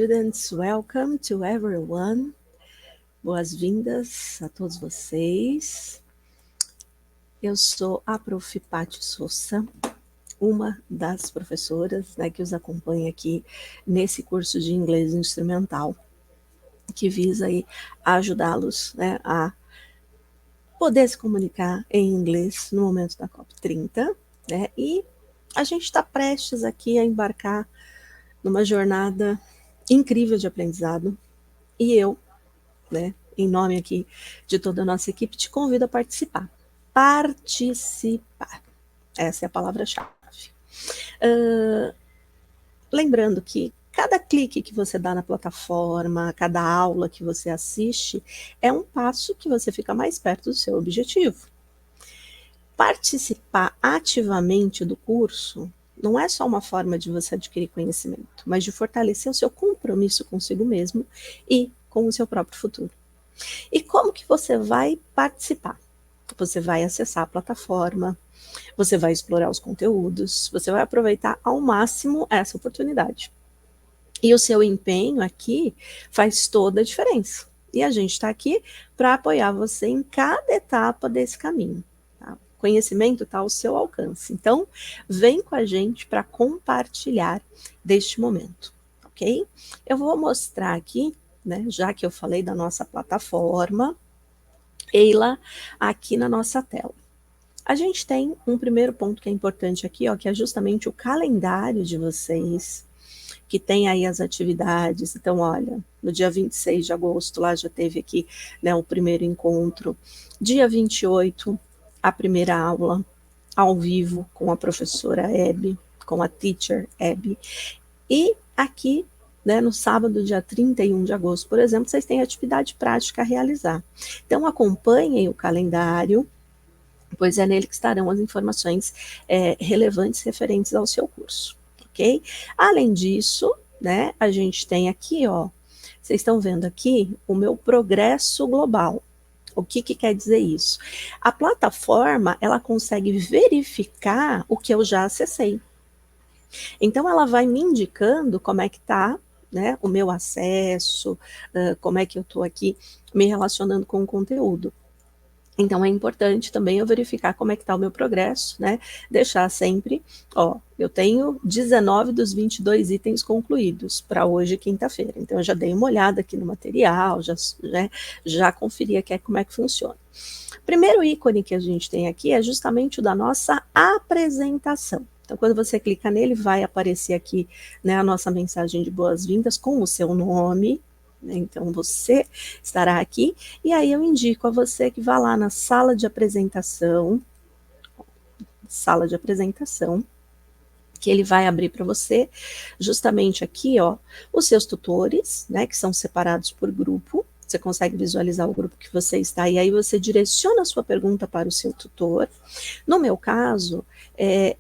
students, welcome to everyone. Boas-vindas a todos vocês. Eu sou a Prof. Patti Sousa, uma das professoras, né, que os acompanha aqui nesse curso de inglês instrumental, que visa aí ajudá-los, né, a poder se comunicar em inglês no momento da COP30, né, e a gente está prestes aqui a embarcar numa jornada incrível de aprendizado, e eu, né, em nome aqui de toda a nossa equipe, te convido a participar. Participar, essa é a palavra-chave. Lembrando que cada clique que você dá na plataforma, cada aula que você assiste, é um passo que você fica mais perto do seu objetivo. Participar ativamente do curso não é só uma forma de você adquirir conhecimento, mas de fortalecer o seu compromisso consigo mesmo e com o seu próprio futuro. E como que você vai participar? Você vai acessar a plataforma, você vai explorar os conteúdos, você vai aproveitar ao máximo essa oportunidade. E o seu empenho aqui faz toda a diferença. E a gente está aqui para apoiar você em cada etapa desse caminho. Tá? O conhecimento está ao seu alcance. Então, vem com a gente para compartilhar deste momento, ok? Eu vou mostrar aqui, né, já que eu falei da nossa plataforma, ela aqui na nossa tela. A gente tem um primeiro ponto que é importante aqui, ó, que é justamente o calendário de vocês, que tem aí as atividades. Então, olha, no dia 26 de agosto, lá já teve aqui, né, o primeiro encontro. Dia 28, a primeira aula ao vivo com a professora Hebe, com a teacher Hebe. E aqui, né, no sábado, dia 31 de agosto, por exemplo, vocês têm atividade prática a realizar. Então, acompanhem o calendário, pois é nele que estarão as informações relevantes referentes ao seu curso, ok? Além disso, né, a gente tem aqui, ó, vocês estão vendo aqui o meu progresso global. O que quer dizer isso? A plataforma, ela consegue verificar o que eu já acessei. Então, ela vai me indicando como é que está, né, o meu acesso, como é que eu estou aqui me relacionando com o conteúdo. Então, é importante também eu verificar como é que está o meu progresso, né? Deixar sempre, ó, eu tenho 19 dos 22 itens concluídos para hoje, quinta-feira. Então, eu já dei uma olhada aqui no material, já conferi aqui como é que funciona. Primeiro ícone que a gente tem aqui é justamente o da nossa apresentação. Então, quando você clica nele, vai aparecer aqui, né, a nossa mensagem de boas-vindas com o seu nome. Então, você estará aqui, e aí eu indico a você que vá lá na sala de apresentação, que ele vai abrir para você, justamente aqui, ó, os seus tutores, né, que são separados por grupo. Você consegue visualizar o grupo que você está, e aí você direciona a sua pergunta para o seu tutor. No meu caso,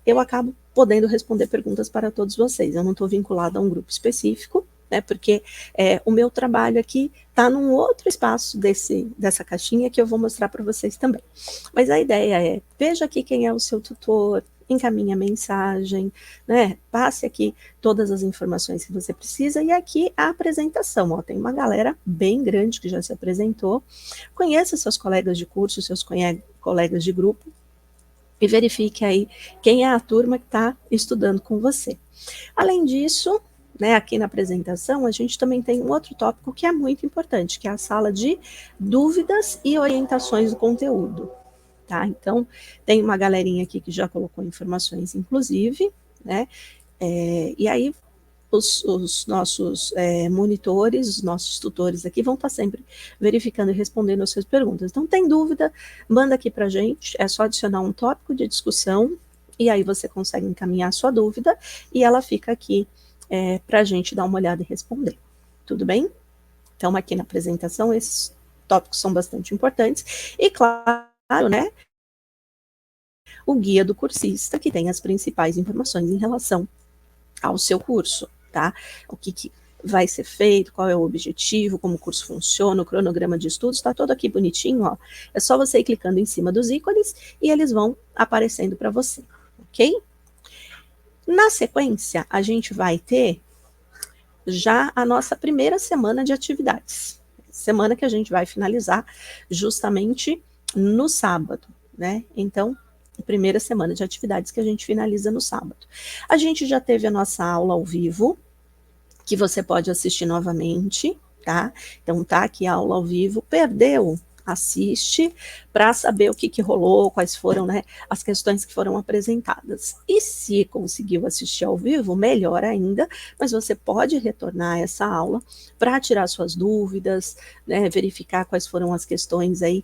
eu acabo podendo responder perguntas para todos vocês. Eu não estou vinculada a um grupo específico, né, porque o meu trabalho aqui está num outro espaço dessa caixinha que eu vou mostrar para vocês também. Mas a ideia é, veja aqui quem é o seu tutor, encaminhe a mensagem, né, passe aqui todas as informações que você precisa, e aqui a apresentação, ó, tem uma galera bem grande que já se apresentou. Conheça seus colegas de curso, seus colegas de grupo, e verifique aí quem é a turma que está estudando com você. Além disso, né, aqui na apresentação, a gente também tem um outro tópico que é muito importante, que é a sala de dúvidas e orientações do conteúdo. Tá? Então, tem uma galerinha aqui que já colocou informações, inclusive, né, e aí os nossos monitores, os nossos tutores aqui vão estar sempre verificando e respondendo as suas perguntas. Então, tem dúvida, manda aqui para a gente, é só adicionar um tópico de discussão, e aí você consegue encaminhar a sua dúvida, e ela fica aqui para a gente dar uma olhada e responder. Tudo bem? Então, aqui na apresentação, esses tópicos são bastante importantes. E, claro, né, o guia do cursista, que tem as principais informações em relação ao seu curso, tá? O que vai ser feito, qual é o objetivo, como o curso funciona, o cronograma de estudos, está todo aqui bonitinho, ó. É só você ir clicando em cima dos ícones e eles vão aparecendo para você, ok? Na sequência, a gente vai ter já a nossa primeira semana de atividades. Semana que a gente vai finalizar justamente no sábado, né? Então, primeira semana de atividades que a gente finaliza no sábado. A gente já teve a nossa aula ao vivo, que você pode assistir novamente, tá? Então tá aqui a aula ao vivo, perdeu, assiste para saber o que rolou, quais foram, né, as questões que foram apresentadas. E se conseguiu assistir ao vivo, melhor ainda, mas você pode retornar a essa aula para tirar suas dúvidas, né, verificar quais foram as questões aí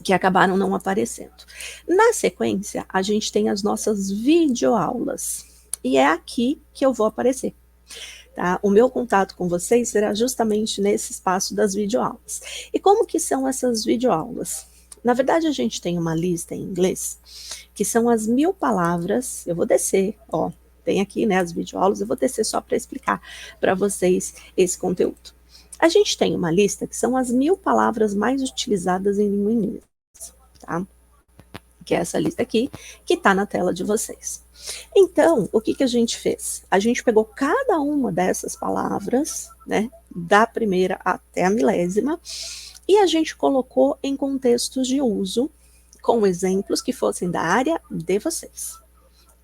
que acabaram não aparecendo. Na sequência, a gente tem as nossas videoaulas. E é aqui que eu vou aparecer. Tá? O meu contato com vocês será justamente nesse espaço das videoaulas. E como que são essas videoaulas? Na verdade, a gente tem uma lista em inglês, que são as 1000 palavras. Eu vou descer, ó, tem aqui, né, as videoaulas, eu vou descer só para explicar para vocês esse conteúdo. A gente tem uma lista que são as 1000 palavras mais utilizadas em língua inglesa, tá? Que é essa lista aqui, que está na tela de vocês. Então, o que, que a gente fez? A gente pegou cada uma dessas palavras, né, da primeira até a milésima, e a gente colocou em contextos de uso, com exemplos que fossem da área de vocês.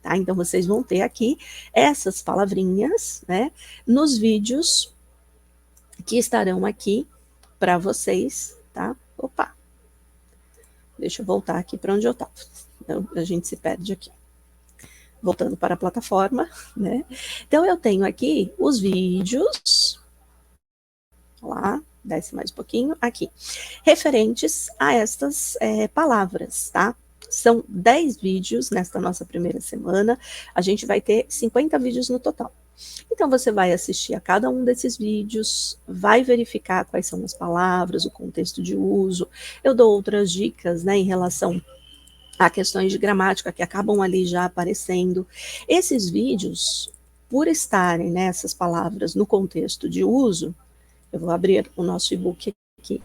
Tá? Então, vocês vão ter aqui essas palavrinhas, né, nos vídeos que estarão aqui para vocês, tá? Opa! Deixa eu voltar aqui para onde eu estava. Então, a gente se perde aqui. Voltando para a plataforma, né? Então, eu tenho aqui os vídeos, lá, desce mais um pouquinho, aqui, referentes a estas palavras, tá? São 10 vídeos nesta nossa primeira semana, a gente vai ter 50 vídeos no total. Então, você vai assistir a cada um desses vídeos, vai verificar quais são as palavras, o contexto de uso. Eu dou outras dicas, né, em relação a questões de gramática que acabam ali já aparecendo. Esses vídeos, por estarem nessas palavras no contexto de uso, eu vou abrir o nosso e-book aqui,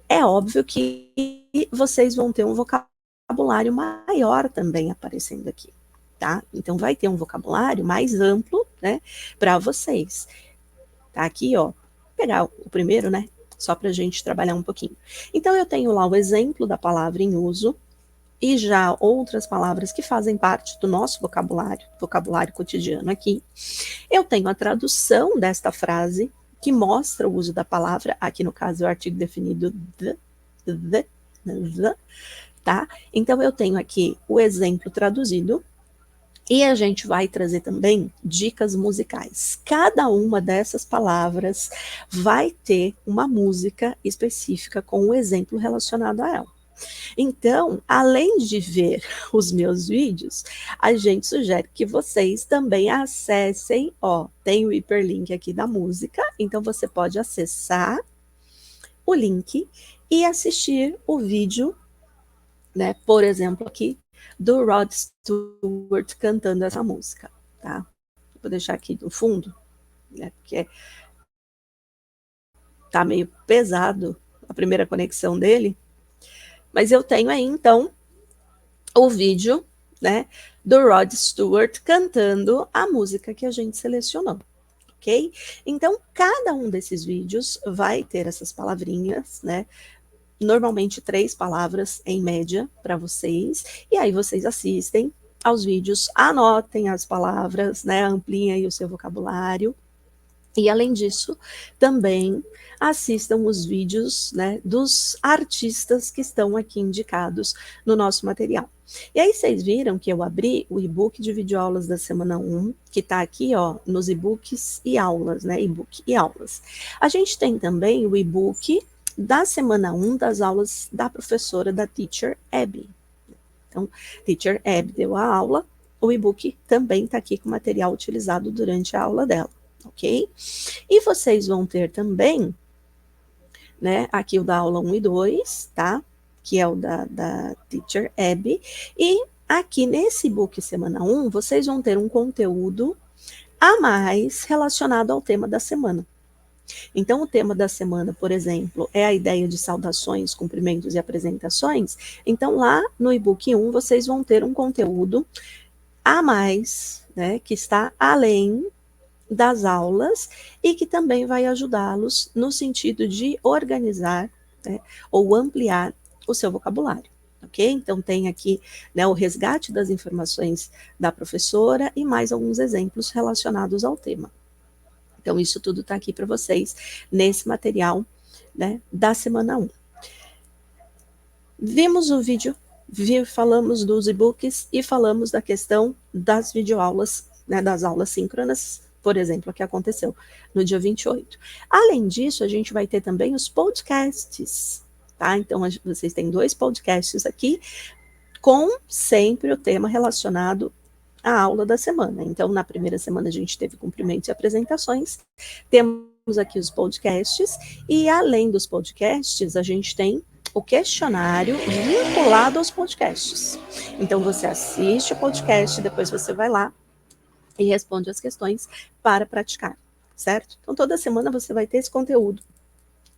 é óbvio que vocês vão ter um vocabulário maior também aparecendo aqui, tá? Então vai ter um vocabulário mais amplo, né, para vocês. Tá aqui, ó, vou pegar o primeiro, né, só para a gente trabalhar um pouquinho. Então eu tenho lá o exemplo da palavra em uso, e já outras palavras que fazem parte do nosso vocabulário cotidiano aqui. Eu tenho a tradução desta frase, que mostra o uso da palavra, aqui no caso é o artigo definido the, tá? Então eu tenho aqui o exemplo traduzido, e a gente vai trazer também dicas musicais. Cada uma dessas palavras vai ter uma música específica com um exemplo relacionado a ela. Então, além de ver os meus vídeos, a gente sugere que vocês também acessem, ó, tem o hiperlink aqui da música, então você pode acessar o link e assistir o vídeo, né, por exemplo, aqui, do Rod Stewart cantando essa música, tá? Vou deixar aqui no fundo, né, porque tá meio pesado a primeira conexão dele, mas eu tenho aí, então, o vídeo, né, do Rod Stewart cantando a música que a gente selecionou, ok? Então, cada um desses vídeos vai ter essas palavrinhas, né, normalmente 3 palavras em média para vocês, e aí vocês assistem aos vídeos, anotem as palavras, né, ampliem aí o seu vocabulário, e além disso, também assistam os vídeos, né, dos artistas que estão aqui indicados no nosso material. E aí vocês viram que eu abri o e-book de videoaulas da semana 1, que está aqui, ó, nos e-books e aulas, né, e-book e aulas. A gente tem também o e-book da semana 1 das aulas da professora da Teacher Abby. Então, Teacher Abby deu a aula, o e-book também está aqui com material utilizado durante a aula dela. Ok? E vocês vão ter também, né, aqui o da aula 1 e 2, tá? Que é o da Teacher Abby. E aqui nesse book semana 1, vocês vão ter um conteúdo a mais relacionado ao tema da semana. Então, o tema da semana, por exemplo, é a ideia de saudações, cumprimentos e apresentações. Então, lá no e-book 1, vocês vão ter um conteúdo a mais, né, que está além das aulas e que também vai ajudá-los no sentido de organizar, né, ou ampliar o seu vocabulário. Ok? Então, tem aqui, né, o resgate das informações da professora e mais alguns exemplos relacionados ao tema. Então, isso tudo está aqui para vocês nesse material, né, da semana 1. Vimos o vídeo, falamos dos e-books e falamos da questão das videoaulas, né, das aulas síncronas, por exemplo, que aconteceu no dia 28. Além disso, a gente vai ter também os podcasts, tá? Então, vocês têm 2 podcasts aqui, com sempre o tema relacionado à aula da semana. Então, na primeira semana a gente teve cumprimentos e apresentações, temos aqui os podcasts, e além dos podcasts, a gente tem o questionário vinculado aos podcasts. Então, você assiste o podcast, depois você vai lá e responde as questões para praticar, certo? Então, toda semana você vai ter esse conteúdo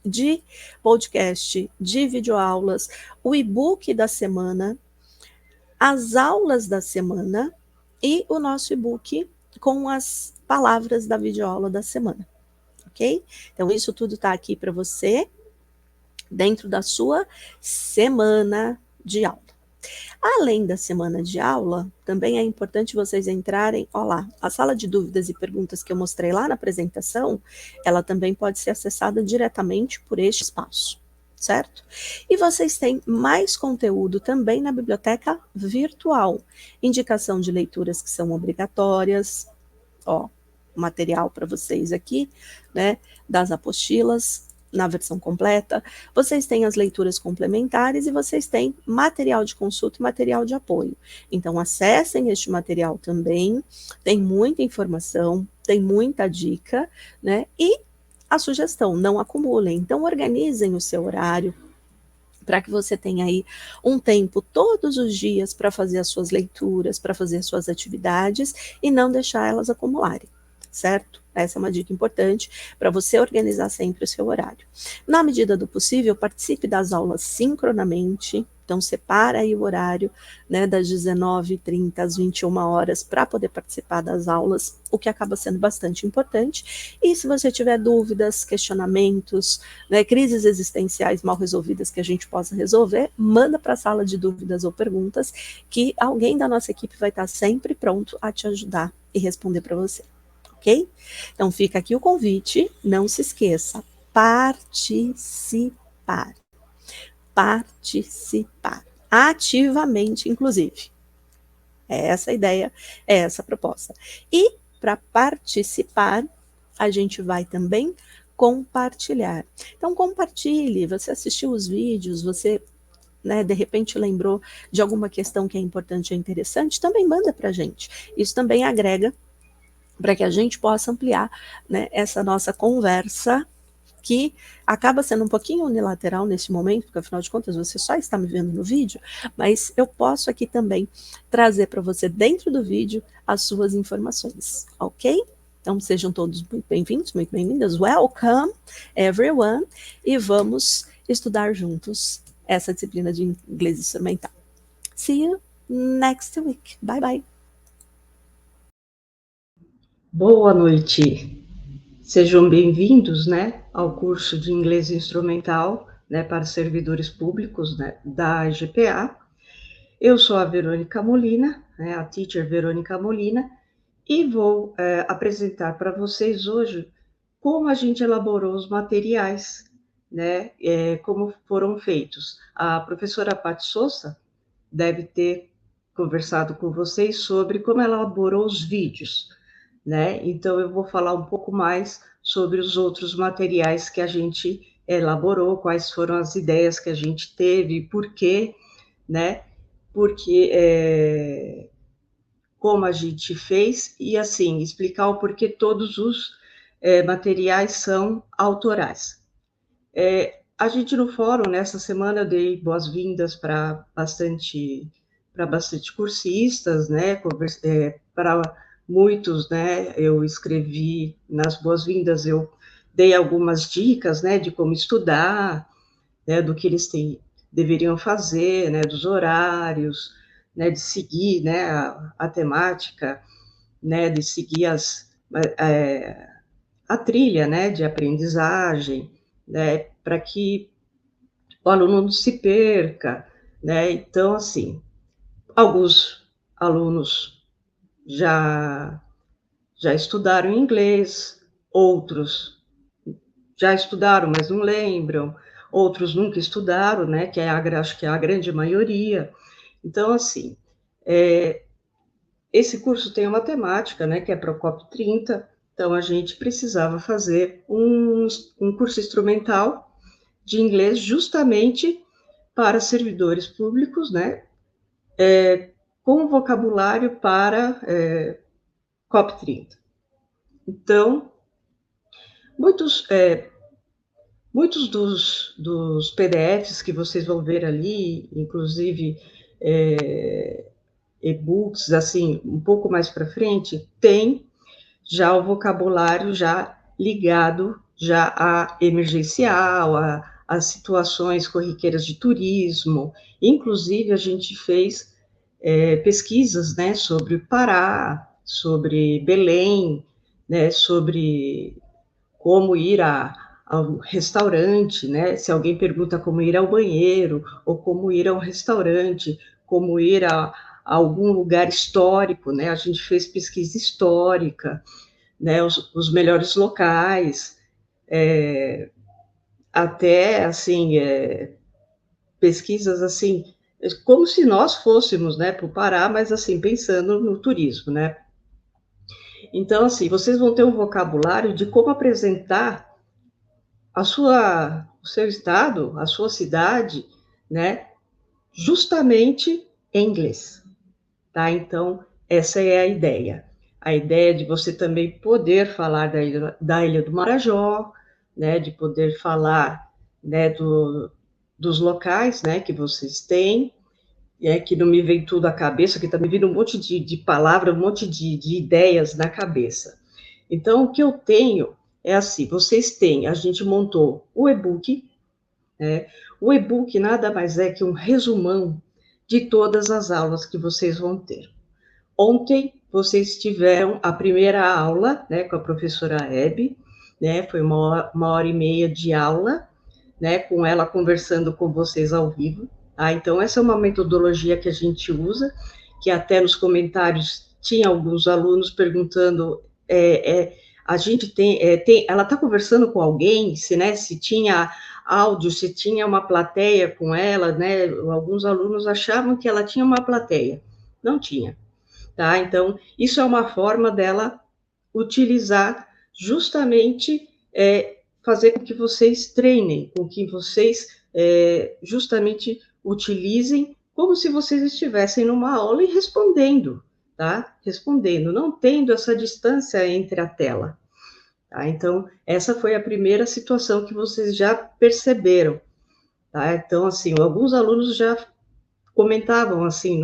de podcast, de videoaulas, o e-book da semana, as aulas da semana e o nosso e-book com as palavras da videoaula da semana, ok? Então, isso tudo está aqui para você dentro da sua semana de aula. Além da semana de aula, também é importante vocês entrarem, ó lá, a sala de dúvidas e perguntas que eu mostrei lá na apresentação, ela também pode ser acessada diretamente por este espaço, certo? E vocês têm mais conteúdo também na biblioteca virtual, indicação de leituras que são obrigatórias, ó, material para vocês aqui, né, das apostilas, na versão completa, vocês têm as leituras complementares e vocês têm material de consulta e material de apoio. Então, acessem este material também, tem muita informação, tem muita dica, né? E a sugestão, não acumulem. Então, organizem o seu horário para que você tenha aí um tempo todos os dias para fazer as suas leituras, para fazer as suas atividades e não deixar elas acumularem, certo? Essa é uma dica importante para você organizar sempre o seu horário. Na medida do possível, participe das aulas sincronamente. Então, separa aí o horário, né, das 19h30 às 21h para poder participar das aulas, o que acaba sendo bastante importante. E se você tiver dúvidas, questionamentos, né, crises existenciais mal resolvidas que a gente possa resolver, manda para a sala de dúvidas ou perguntas, que alguém da nossa equipe vai estar sempre pronto a te ajudar e responder para você. Ok? Então, fica aqui o convite, não se esqueça, participar. Participar. Ativamente, inclusive. É essa a ideia, é essa a proposta. E, para participar, a gente vai também compartilhar. Então, compartilhe, você assistiu os vídeos, você, né, de repente lembrou de alguma questão que é importante e interessante, também manda para a gente. Isso também agrega para que a gente possa ampliar, né, essa nossa conversa, que acaba sendo um pouquinho unilateral nesse momento, porque afinal de contas você só está me vendo no vídeo, mas eu posso aqui também trazer para você dentro do vídeo as suas informações, ok? Então sejam todos muito bem-vindos, muito bem-vindas, welcome everyone, e vamos estudar juntos essa disciplina de inglês instrumental. See you next week, bye bye! Boa noite, sejam bem-vindos, né, ao curso de inglês instrumental, né, para servidores públicos, né, da IGPA. Eu sou a Verônica Molina, né, a teacher Verônica Molina, e vou apresentar para vocês hoje como a gente elaborou os materiais, né, como foram feitos. A professora Paty Souza deve ter conversado com vocês sobre como ela elaborou os vídeos, né? Então, eu vou falar um pouco mais sobre os outros materiais que a gente elaborou, quais foram as ideias que a gente teve, por quê, né? Porque como a gente fez, e assim, explicar o porquê todos os materiais são autorais. A gente no fórum, nessa semana, eu dei boas-vindas para bastante cursistas, né? Para muitos, né? Eu escrevi nas boas-vindas, eu dei algumas dicas, né? De como estudar, né? Do que eles deveriam fazer, né? Dos horários, né? De seguir, né? A temática, né? De seguir a trilha, né, de aprendizagem, né, para que o aluno não se perca, né? Então, assim, alguns alunos já estudaram inglês, outros já estudaram, mas não lembram, outros nunca estudaram, né? Que acho que é a grande maioria. Então, assim, esse curso tem uma temática, né? Que é para o COP30. Então, a gente precisava fazer um curso instrumental de inglês justamente para servidores públicos, né? Com vocabulário para COP30. Então, muitos, muitos dos PDFs que vocês vão ver ali, inclusive e-books, assim, um pouco mais para frente, tem já o vocabulário já ligado já a emergencial, a situações corriqueiras de turismo. Inclusive, a gente fez pesquisas, né, sobre o Pará, sobre Belém, né, sobre como ir ao restaurante, né? Se alguém pergunta como ir ao banheiro, ou como ir a um restaurante, como ir a algum lugar histórico, né? A gente fez pesquisa histórica, né? Os melhores locais, até, assim, pesquisas, assim, como se nós fôssemos, né, para o Pará, mas, assim, pensando no turismo, né? Então, assim, vocês vão ter um vocabulário de como apresentar o seu estado, a sua cidade, né, justamente em inglês, tá? Então, essa é a ideia. A ideia de você também poder falar da Ilha do Marajó, né, de poder falar, né, dos locais, né, que vocês têm, que não me vem tudo à cabeça, que está me vindo um monte de palavras, um monte de ideias na cabeça. Então, o que eu tenho é assim, vocês têm, a gente montou o e-book, né? O e-book nada mais é que um resumão de todas as aulas que vocês vão ter. Ontem, vocês tiveram a primeira aula, né, com a professora Hebe, né, foi uma hora e meia de aula, né, com ela conversando com vocês ao vivo, tá? Então, essa é uma metodologia que a gente usa, que até nos comentários tinha alguns alunos perguntando, a gente ela está conversando com alguém, se tinha áudio, se tinha uma plateia com ela, né? Alguns alunos achavam que ela tinha uma plateia, não tinha, tá? Então, isso é uma forma dela utilizar justamente fazer com que vocês treinem, com que vocês justamente utilizem como se vocês estivessem numa aula e respondendo, tá? Respondendo, não tendo essa distância entre a tela. Tá? Então, essa foi a primeira situação que vocês já perceberam. Tá? Então, assim, alguns alunos já comentavam assim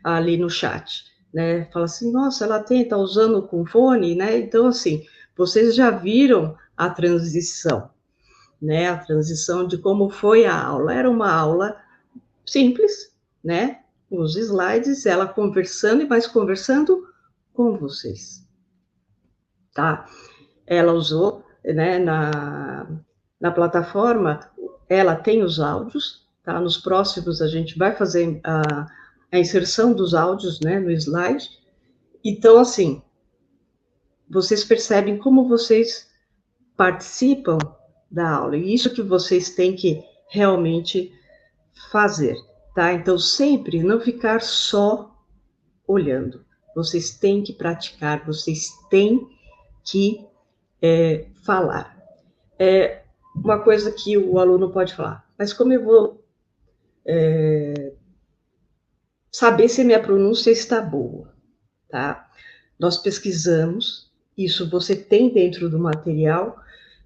ali no chat, né? Fala assim, nossa, ela está usando com fone, né? Então, assim, vocês já viram a transição, né? A transição de como foi a aula. Era uma aula simples, né? Os slides, ela conversando, mas conversando com vocês, tá? Ela usou, né, na plataforma, ela tem os áudios, tá? Nos próximos a gente vai fazer a inserção dos áudios, né, no slide. Então, assim, vocês percebem como vocês participam da aula, e isso que vocês têm que realmente fazer, tá? Então, sempre não ficar só olhando, vocês têm que praticar, vocês têm que falar. Uma coisa que o aluno pode falar, mas como eu vou saber se a minha pronúncia está boa, tá? Nós pesquisamos, isso você tem dentro do material,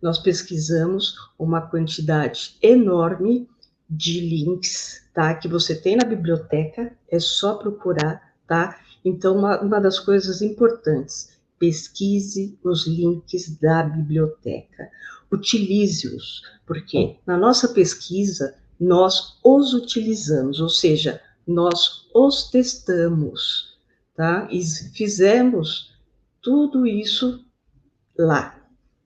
nós pesquisamos uma quantidade enorme de links, tá? Que você tem na biblioteca, é só procurar, tá? Então, uma das coisas importantes, pesquise os links da biblioteca, utilize-os, porque na nossa pesquisa, nós os utilizamos, ou seja, nós os testamos, tá? E fizemos tudo isso lá,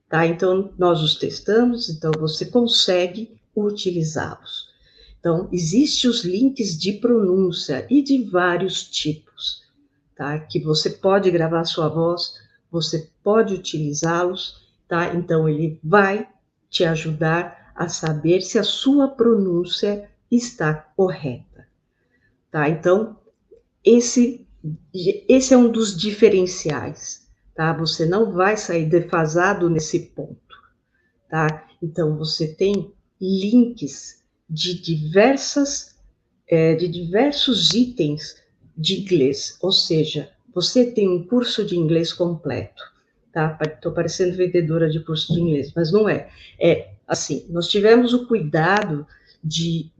tá? Então, nós os testamos, então você consegue utilizá-los. Então, existem os links de pronúncia e de vários tipos, tá? Que você pode gravar sua voz, você pode utilizá-los, tá? Então, ele vai te ajudar a saber se a sua pronúncia está correta, tá? Então, esse é um dos diferenciais, tá? Você não vai sair defasado nesse ponto, tá? Então, você tem links de diversos itens de inglês, ou seja, você tem um curso de inglês completo, tá? Estou parecendo vendedora de curso de inglês, mas não é. É assim, nós tivemos o cuidado de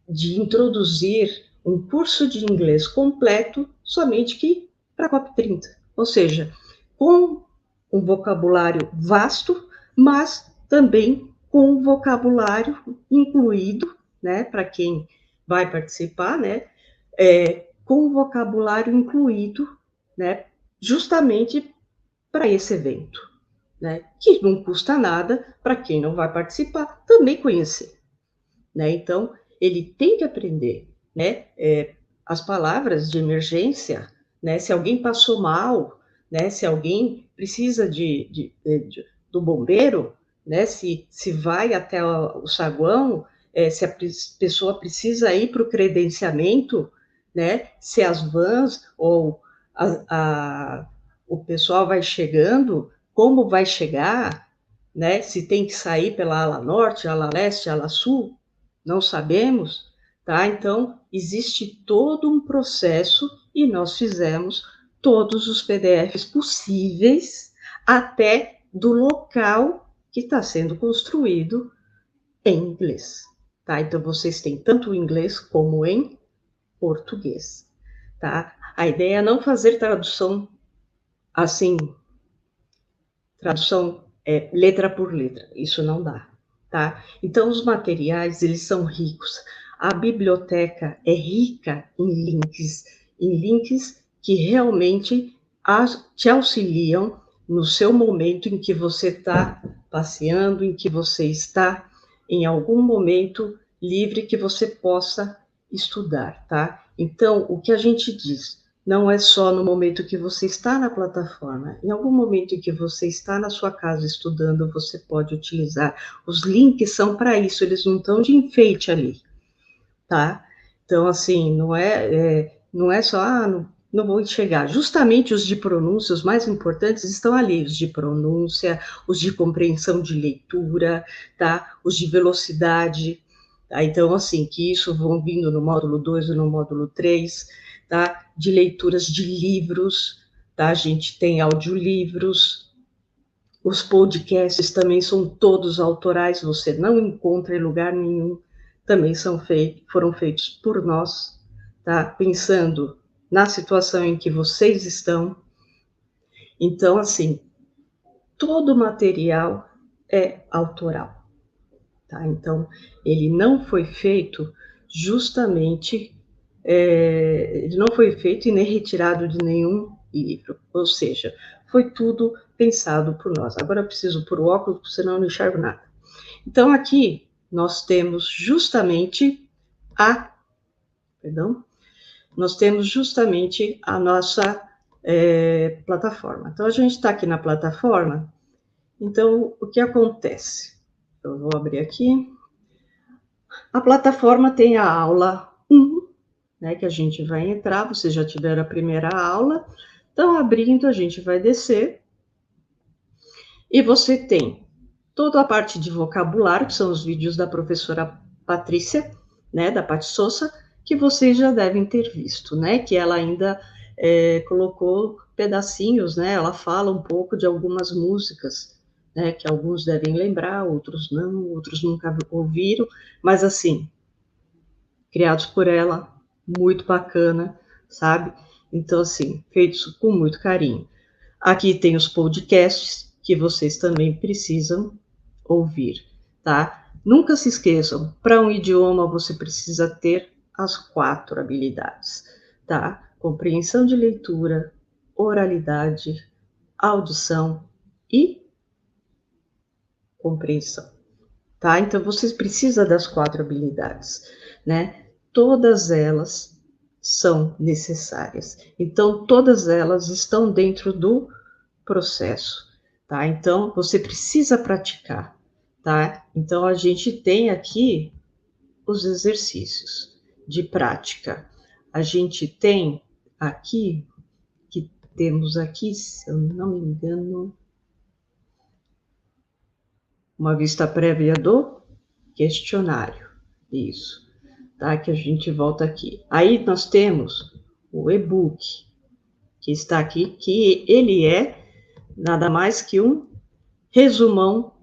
introduzir um curso de inglês completo somente que para a COP30, ou seja, com um vocabulário vasto, mas também com um vocabulário incluído, né, para quem vai participar, né, com o vocabulário incluído, né, justamente para esse evento, né, que não custa nada para quem não vai participar também conhecer, né? Então, ele tem que aprender, né, as palavras de emergência, né, se alguém passou mal, né, se alguém precisa do bombeiro, né, se vai até o saguão, se a pessoa precisa ir para o credenciamento, né, se as vans ou o pessoal vai chegando, como vai chegar, né, se tem que sair pela ala norte, ala leste, ala sul, não sabemos, tá? Então, existe todo um processo e nós fizemos todos os PDFs possíveis até do local que está sendo construído em inglês, tá? Então, vocês têm tanto em inglês como em português, tá? A ideia é não fazer tradução assim, tradução letra por letra, isso não dá, tá? Então, os materiais, eles são ricos. A biblioteca é rica em links que realmente te auxiliam no seu momento em que você está passeando, em que você está em algum momento livre que você possa estudar, tá? Então, o que a gente diz, não é só no momento que você está na plataforma. Em algum momento em que você está na sua casa estudando, você pode utilizar. Os links são para isso, eles não estão de enfeite ali, tá? Então, assim, não é só, não vou enxergar. Justamente os de pronúncia, os mais importantes, estão ali. Os de pronúncia, os de compreensão de leitura, tá? Os de velocidade. Tá? Então, assim, que isso vão vindo no módulo 2 e no módulo 3, tá? De leituras de livros, tá? A gente tem audiolivros, os podcasts também são todos autorais, você não encontra em lugar nenhum, também foram feitos por nós, tá? Pensando na situação em que vocês estão. Então, assim, todo o material é autoral, tá? Então, ele não foi feito justamente ele não foi feito e nem retirado de nenhum livro, ou seja, foi tudo pensado por nós. Agora eu preciso pôr o óculos, senão eu não enxergo nada. Então, aqui nós temos justamente a nossa plataforma. Então, a gente está aqui na plataforma, então, o que acontece? Eu vou abrir aqui. A plataforma tem a aula 1, né, que a gente vai entrar, vocês já tiveram a primeira aula, então abrindo a gente vai descer, e você tem toda a parte de vocabulário, que são os vídeos da professora Patrícia, né, da Paty Sousa, que vocês já devem ter visto, né, que ela ainda colocou pedacinhos, né, ela fala um pouco de algumas músicas, né, que alguns devem lembrar, outros não, outros nunca ouviram, mas assim, criados por ela, muito bacana, sabe? Então, assim, feitos com muito carinho. Aqui tem os podcasts que vocês também precisam ouvir, tá? Nunca se esqueçam, para um idioma você precisa ter as 4 habilidades, tá? Compreensão de leitura, oralidade, audição e compreensão, tá? Então, você precisa das 4 habilidades, né? Todas elas são necessárias. Então, todas elas estão dentro do processo, tá? Então, você precisa praticar, tá? Então, a gente tem aqui os exercícios de prática. A gente tem aqui, que temos aqui, se eu não me engano, uma vista prévia do questionário. Isso, tá? Que a gente volta aqui. Aí nós temos o e-book, que está aqui, que ele é nada mais que um resumão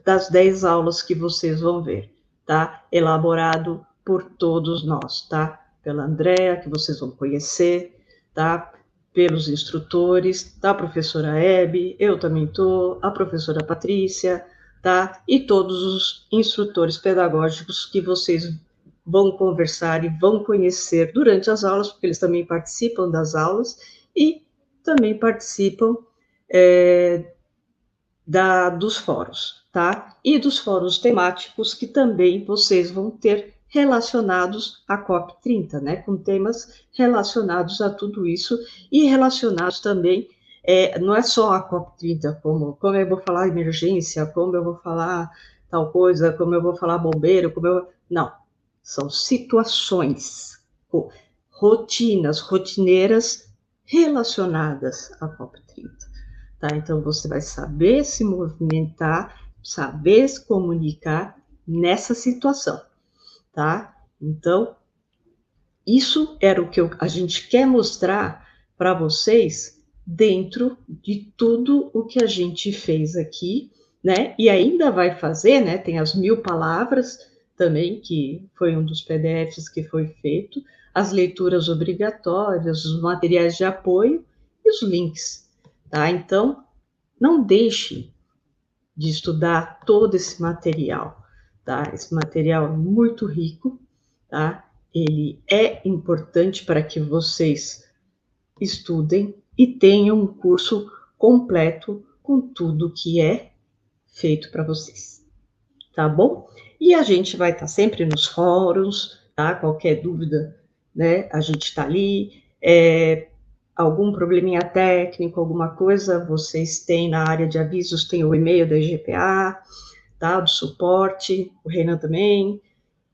das 10 aulas que vocês vão ver, tá? Elaborado por todos nós, tá? Pela Andréa, que vocês vão conhecer, tá? Pelos instrutores, da professora Hebe, eu também estou, a professora Patrícia, tá? E todos os instrutores pedagógicos que vocês vão conversar e vão conhecer durante as aulas, porque eles também participam das aulas e também participam dos fóruns, tá? E dos fóruns temáticos que também vocês vão ter relacionados à COP30, né? Com temas relacionados a tudo isso e relacionados também, não é só a COP30, como eu vou falar emergência, como eu vou falar tal coisa, como eu vou falar bombeiro, não, são situações, rotineiras relacionadas à COP30. Tá? Então, você vai saber se movimentar, saber se comunicar nessa situação, tá? Então, isso era o que a gente quer mostrar para vocês dentro de tudo o que a gente fez aqui, né? E ainda vai fazer, né? Tem as 1000 palavras também, que foi um dos PDFs que foi feito, as leituras obrigatórias, os materiais de apoio e os links, tá? Então, não deixe de estudar todo esse material, tá? Esse material é muito rico, tá? Ele é importante para que vocês estudem e tenham um curso completo com tudo que é feito para vocês, tá bom? E a gente vai estar sempre nos fóruns, tá? Qualquer dúvida, né? A gente está ali. Algum probleminha técnico, alguma coisa, vocês têm na área de avisos, tem o e-mail da GPA, tá? Do suporte, o Renan também.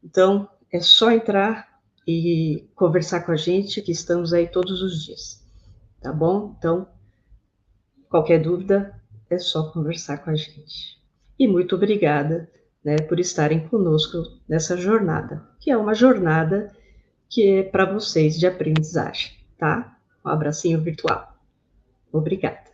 Então, é só entrar e conversar com a gente, que estamos aí todos os dias, tá bom? Então, qualquer dúvida, é só conversar com a gente. E muito obrigada, né, por estarem conosco nessa jornada, que é uma jornada que é para vocês de aprendizagem, tá? Um abracinho virtual. Obrigada.